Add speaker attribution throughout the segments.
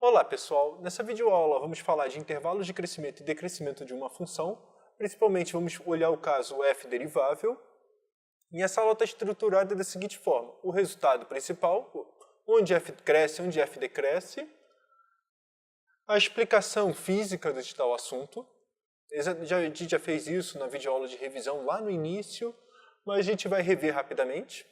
Speaker 1: Olá pessoal, nessa videoaula vamos falar de intervalos de crescimento e decrescimento de uma função, principalmente vamos olhar o caso f derivável, e essa aula está estruturada da seguinte forma: o resultado principal, onde f cresce, onde f decresce, a explicação física de tal assunto, a gente já fez isso na videoaula de revisão lá no início, mas a gente vai rever rapidamente.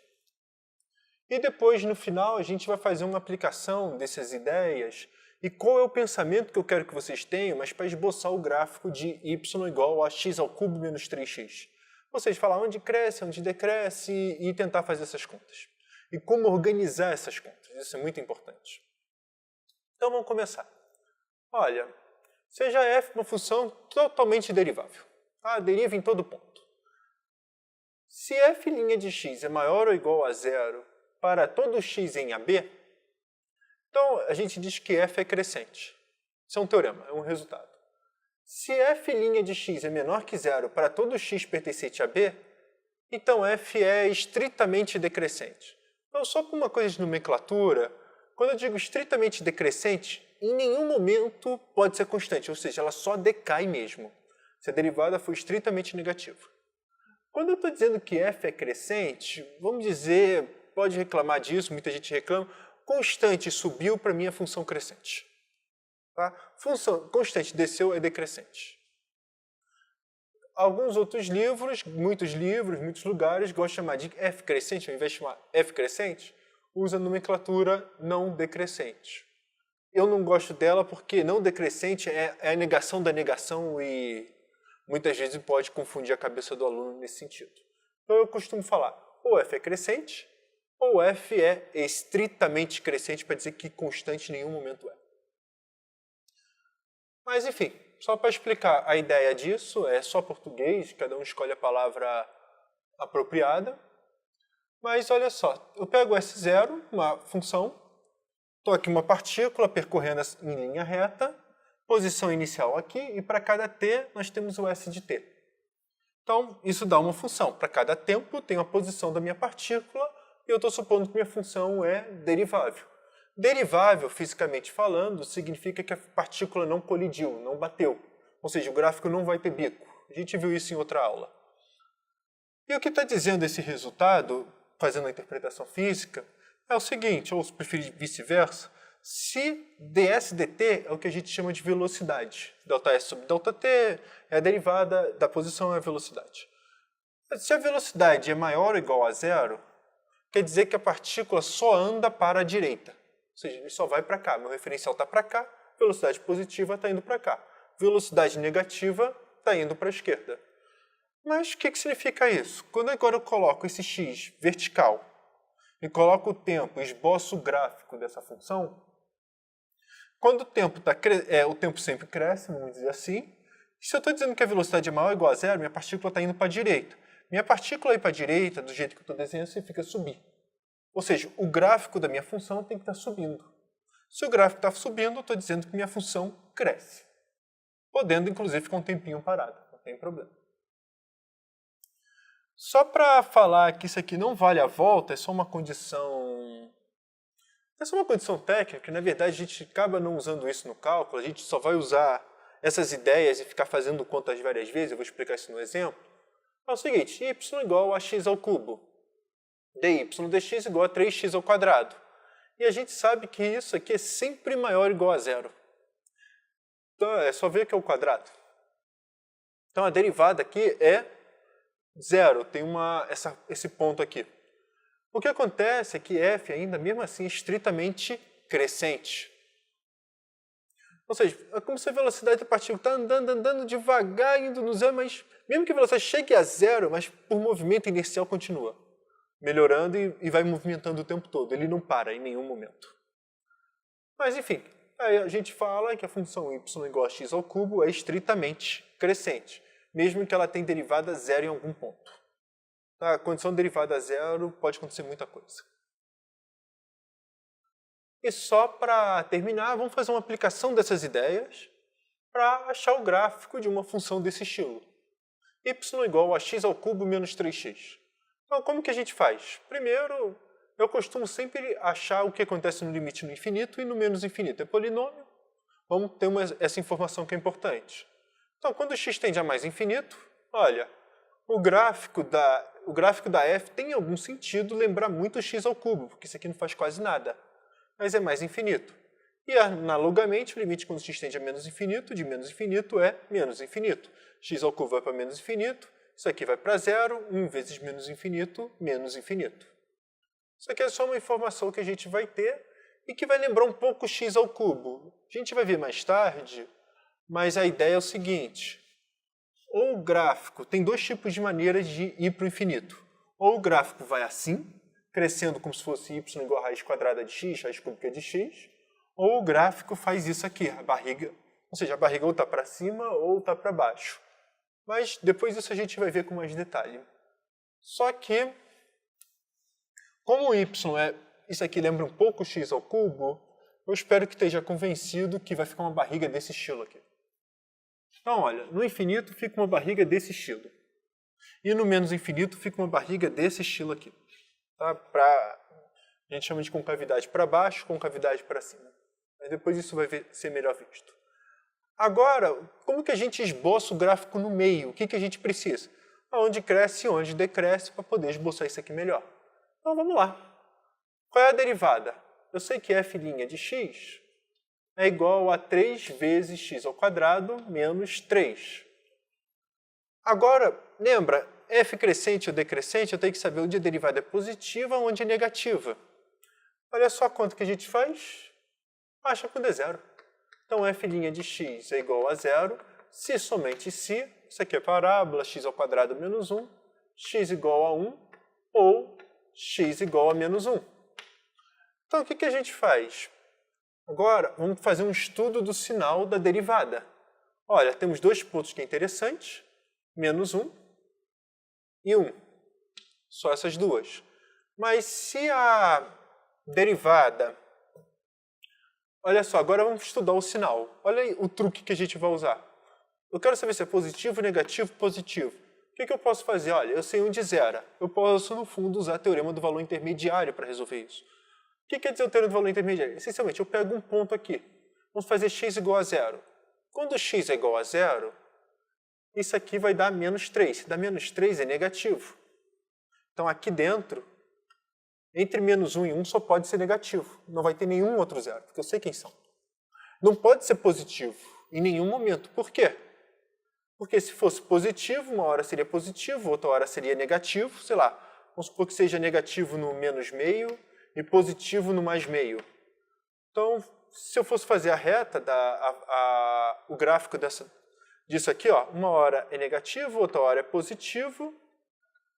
Speaker 1: E depois, no final, a gente vai fazer uma aplicação dessas ideias e qual é o pensamento que eu quero que vocês tenham, mas para esboçar o gráfico de y igual a x ao cubo menos 3x. Ou seja, falar onde cresce, onde decresce e tentar fazer essas contas. E como organizar essas contas, isso é muito importante. Então vamos começar. Olha, seja f uma função totalmente derivável. Deriva em todo ponto. Se f' de x é maior ou igual a zero para todo x em AB, então a gente diz que f é crescente. Isso é um teorema, é um resultado. Se f' de x é menor que zero para todo x pertencente a B, então f é estritamente decrescente. Então, só por uma coisa de nomenclatura, quando eu digo estritamente decrescente, em nenhum momento pode ser constante, ou seja, ela só decai mesmo, se a derivada for estritamente negativa. Quando eu estou dizendo que f é crescente, vamos dizer, pode reclamar disso, muita gente reclama, constante subiu para minha função crescente. Tá? Função constante desceu é decrescente. Alguns outros livros, muitos lugares, gostam de chamar de f crescente, ao invés de chamar f crescente, usa a nomenclatura não decrescente. Eu não gosto dela porque não decrescente é a negação da negação e muitas vezes pode confundir a cabeça do aluno nesse sentido. Então eu costumo falar, ou f é crescente, ou f é estritamente crescente, para dizer que constante em nenhum momento é. Mas enfim, só para explicar a ideia disso, é só português, cada um escolhe a palavra apropriada. Mas olha só, eu pego S0, uma função, estou aqui uma partícula percorrendo em linha reta, posição inicial aqui, e para cada t nós temos o S de t. Então, isso dá uma função. Para cada tempo tem a posição da minha partícula, e eu estou supondo que minha função é derivável. Derivável, fisicamente falando, significa que a partícula não colidiu, não bateu. Ou seja, o gráfico não vai ter bico. A gente viu isso em outra aula. E o que está dizendo esse resultado, fazendo a interpretação física, é o seguinte, ou se preferir vice-versa, se ds dt é o que a gente chama de velocidade. ΔS sobre ΔT é a derivada da posição e a velocidade. Se a velocidade é maior ou igual a zero, quer dizer que a partícula só anda para a direita. Ou seja, ele só vai para cá. Meu referencial está para cá, velocidade positiva está indo para cá. Velocidade negativa está indo para a esquerda. Mas o que significa isso? Quando agora eu coloco esse x vertical e coloco o tempo, esboço o gráfico dessa função, quando o tempo sempre cresce, vamos dizer assim, se eu estou dizendo que a velocidade é maior ou igual a zero, minha partícula está indo para a direita. Minha partícula ir para a direita, do jeito que eu estou desenhando, significa subir. Ou seja, o gráfico da minha função tem que estar subindo. Se o gráfico está subindo, eu estou dizendo que minha função cresce. Podendo, inclusive, ficar um tempinho parada, não tem problema. Só para falar que isso aqui não vale a volta, é só uma condição... É só uma condição técnica, na verdade a gente acaba não usando isso no cálculo, a gente só vai usar essas ideias e ficar fazendo contas várias vezes, eu vou explicar isso no exemplo. É o seguinte, y igual a x ao cubo, dy dx igual a 3x ao quadrado. E a gente sabe que isso aqui é sempre maior ou igual a zero. Então é só ver que é o quadrado. Então a derivada aqui é zero, tem esse ponto aqui. O que acontece é que f ainda, mesmo assim, é estritamente crescente. Ou seja, é como se a velocidade da partícula está andando devagar, indo no zero, mas mesmo que a velocidade chegue a zero, mas por movimento inercial continua melhorando e vai movimentando o tempo todo. Ele não para em nenhum momento. Mas enfim, aí a gente fala que a função y igual a x ao cubo é estritamente crescente, mesmo que ela tenha derivada zero em algum ponto. A condição de derivada zero pode acontecer muita coisa. E só para terminar, vamos fazer uma aplicação dessas ideias para achar o gráfico de uma função desse estilo. Y igual a x ao cubo menos 3x. Então, como que a gente faz? Primeiro, eu costumo sempre achar o que acontece no limite no infinito e no menos infinito. É polinômio, vamos ter essa informação que é importante. Então, quando x tende a mais infinito, olha, o gráfico da f tem algum sentido lembrar muito x ao cubo, porque isso aqui não faz quase nada, mas é mais infinito. E analogamente, o limite quando x tende a menos infinito, de menos infinito é menos infinito. X ao cubo vai para menos infinito, isso aqui vai para zero, 1 vezes menos infinito, menos infinito. Isso aqui é só uma informação que a gente vai ter e que vai lembrar um pouco x ao cubo. A gente vai ver mais tarde, mas a ideia é o seguinte. Ou o gráfico, tem dois tipos de maneiras de ir para o infinito. Ou o gráfico vai assim, crescendo como se fosse y igual a raiz quadrada de x, raiz cúbica de x, ou o gráfico faz isso aqui, a barriga, ou seja, a barriga ou está para cima ou está para baixo. Mas depois isso a gente vai ver com mais detalhe. Só que, como o y isso aqui lembra um pouco x ao cubo, eu espero que esteja convencido que vai ficar uma barriga desse estilo aqui. Então, olha, no infinito fica uma barriga desse estilo. E no menos infinito fica uma barriga desse estilo aqui. Tá? A gente chama de concavidade para baixo, concavidade para cima. Mas depois isso vai ser melhor visto. Agora, como que a gente esboça o gráfico no meio? O que a gente precisa? Onde cresce e onde decresce para poder esboçar isso aqui melhor. Então, vamos lá. Qual é a derivada? Eu sei que f' de x é igual a 3 vezes x ao quadrado menos 3. Agora, lembra, f crescente ou decrescente, eu tenho que saber onde a derivada é positiva ou onde é negativa. Olha só quanto que a gente faz. Acha quando é zero. Então, f' de x é igual a zero, se somente se, isso aqui é parábola, x ao quadrado menos 1, x igual a 1 ou x igual a menos 1. Então, o que a gente faz? Agora, vamos fazer um estudo do sinal da derivada. Olha, temos dois pontos que é interessante, menos 1 e 1. Só essas duas. Mas se a derivada... Olha só, agora vamos estudar o sinal. Olha aí o truque que a gente vai usar. Eu quero saber se é positivo, negativo, positivo. O que eu posso fazer? Olha, eu sei onde zera. Eu posso, no fundo, usar o teorema do valor intermediário para resolver isso. O que quer dizer o teorema do valor intermediário? Essencialmente, eu pego um ponto aqui. Vamos fazer x igual a zero. Quando x é igual a zero, isso aqui vai dar menos 3. Se dá menos 3, é negativo. Então, aqui dentro, entre menos 1 e 1 só pode ser negativo. Não vai ter nenhum outro zero, porque eu sei quem são. Não pode ser positivo em nenhum momento. Por quê? Porque se fosse positivo, uma hora seria positivo, outra hora seria negativo, sei lá. Vamos supor que seja negativo no menos meio e positivo no mais meio. Então, se eu fosse fazer a reta, o gráfico disso aqui, ó, uma hora é negativo, outra hora é positivo,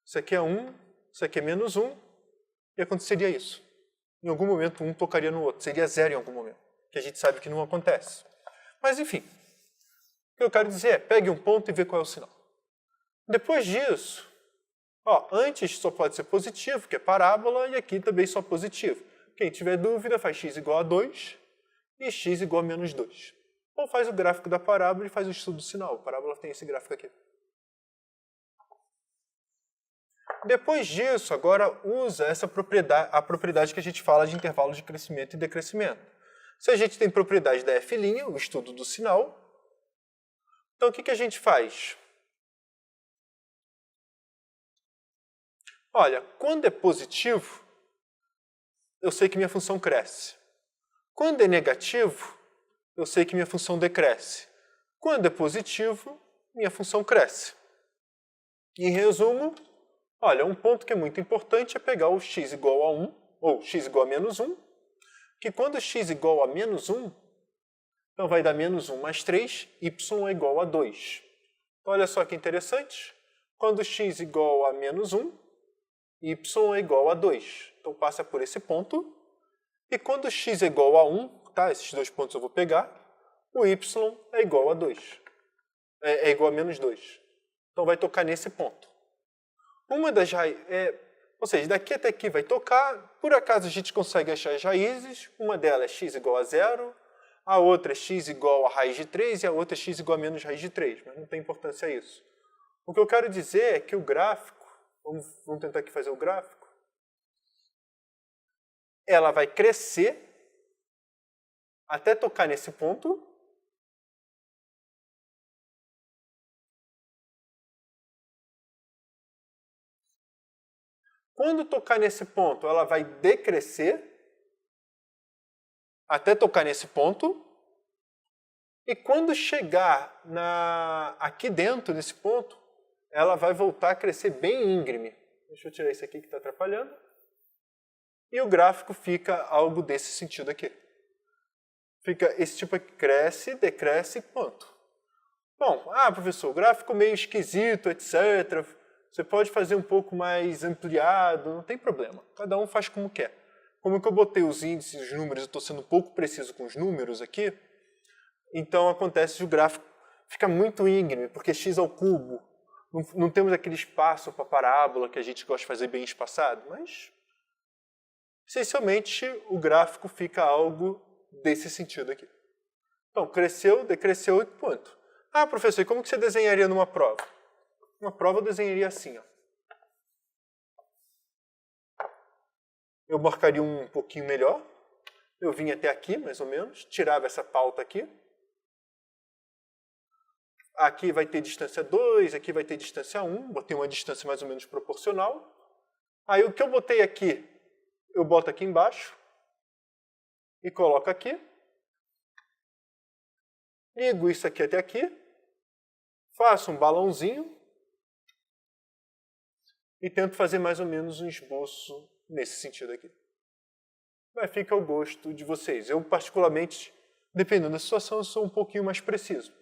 Speaker 1: isso aqui é 1, isso aqui é menos 1, e aconteceria isso. Em algum momento, um tocaria no outro, seria zero em algum momento, que a gente sabe que não acontece. Mas, enfim, o que eu quero dizer é, pegue um ponto e vê qual é o sinal. Depois disso, ó, antes só pode ser positivo, que é parábola, e aqui também só positivo. Quem tiver dúvida faz x igual a 2 e x igual a menos 2. Ou faz o gráfico da parábola e faz o estudo do sinal. A parábola tem esse gráfico aqui. Depois disso, agora usa a propriedade que a gente fala de intervalo de crescimento e decrescimento. Se a gente tem propriedade da f', o estudo do sinal, então o que a gente faz? Olha, quando é positivo, eu sei que minha função cresce. Quando é negativo, eu sei que minha função decresce. Quando é positivo, minha função cresce. Em resumo, olha, um ponto que é muito importante é pegar o x igual a 1, ou x igual a menos 1, que quando x igual a menos 1, então vai dar menos 1 mais 3, y é igual a 2. Então, olha só que interessante. Quando x igual a menos 1, y é igual a 2. Então, passa por esse ponto. E quando x é igual a 1, tá? Esses dois pontos eu vou pegar, o y é igual a 2. É igual a menos 2. Então, vai tocar nesse ponto. Uma das raízes, ou seja, daqui até aqui vai tocar, por acaso a gente consegue achar as raízes, uma delas é x igual a 0, a outra é x igual a raiz de 3 e a outra é x igual a menos raiz de 3, mas não tem importância isso. O que eu quero dizer é que o gráfico, vamos tentar aqui fazer o gráfico, ela vai crescer até tocar nesse ponto. Quando tocar nesse ponto, ela vai decrescer até tocar nesse ponto. E quando chegar aqui dentro desse ponto, ela vai voltar a crescer bem íngreme. Deixa eu tirar isso aqui que está atrapalhando. E o gráfico fica algo desse sentido aqui. Fica esse tipo aqui, cresce, decresce, quanto? Bom, professor, o gráfico meio esquisito, etc. Você pode fazer um pouco mais ampliado, não tem problema. Cada um faz como quer. Como que eu botei os índices, os números, eu estou sendo um pouco preciso com os números aqui, então acontece que o gráfico fica muito íngreme, porque x ao cubo. Não temos aquele espaço para parábola que a gente gosta de fazer bem espaçado, mas essencialmente o gráfico fica algo desse sentido aqui. Então, cresceu, decresceu e quanto? Professor, e como que você desenharia numa prova? Uma prova eu desenharia assim, ó. Eu marcaria um pouquinho melhor. Eu vinha até aqui, mais ou menos, tirava essa pauta aqui. Aqui vai ter distância 2, aqui vai ter distância 1. Botei uma distância mais ou menos proporcional. Aí o que eu botei aqui, eu boto aqui embaixo e coloco aqui. Ligo isso aqui até aqui. Faço um balãozinho. E tento fazer mais ou menos um esboço nesse sentido aqui. Mas fica ao gosto de vocês. Eu, particularmente, dependendo da situação, eu sou um pouquinho mais preciso.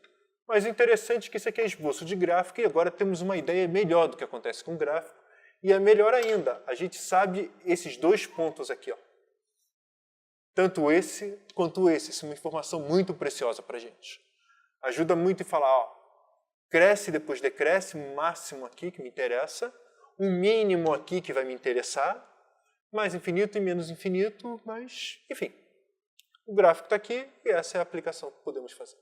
Speaker 1: Mas o interessante é que isso aqui é esboço de gráfico e agora temos uma ideia melhor do que acontece com o gráfico. E é melhor ainda, a gente sabe esses dois pontos aqui, ó. Tanto esse quanto esse. Isso é uma informação muito preciosa para a gente. Ajuda muito em falar, ó, cresce, depois decresce, um máximo aqui que me interessa, um mínimo aqui que vai me interessar, mais infinito e menos infinito, mas, enfim. O gráfico está aqui e essa é a aplicação que podemos fazer.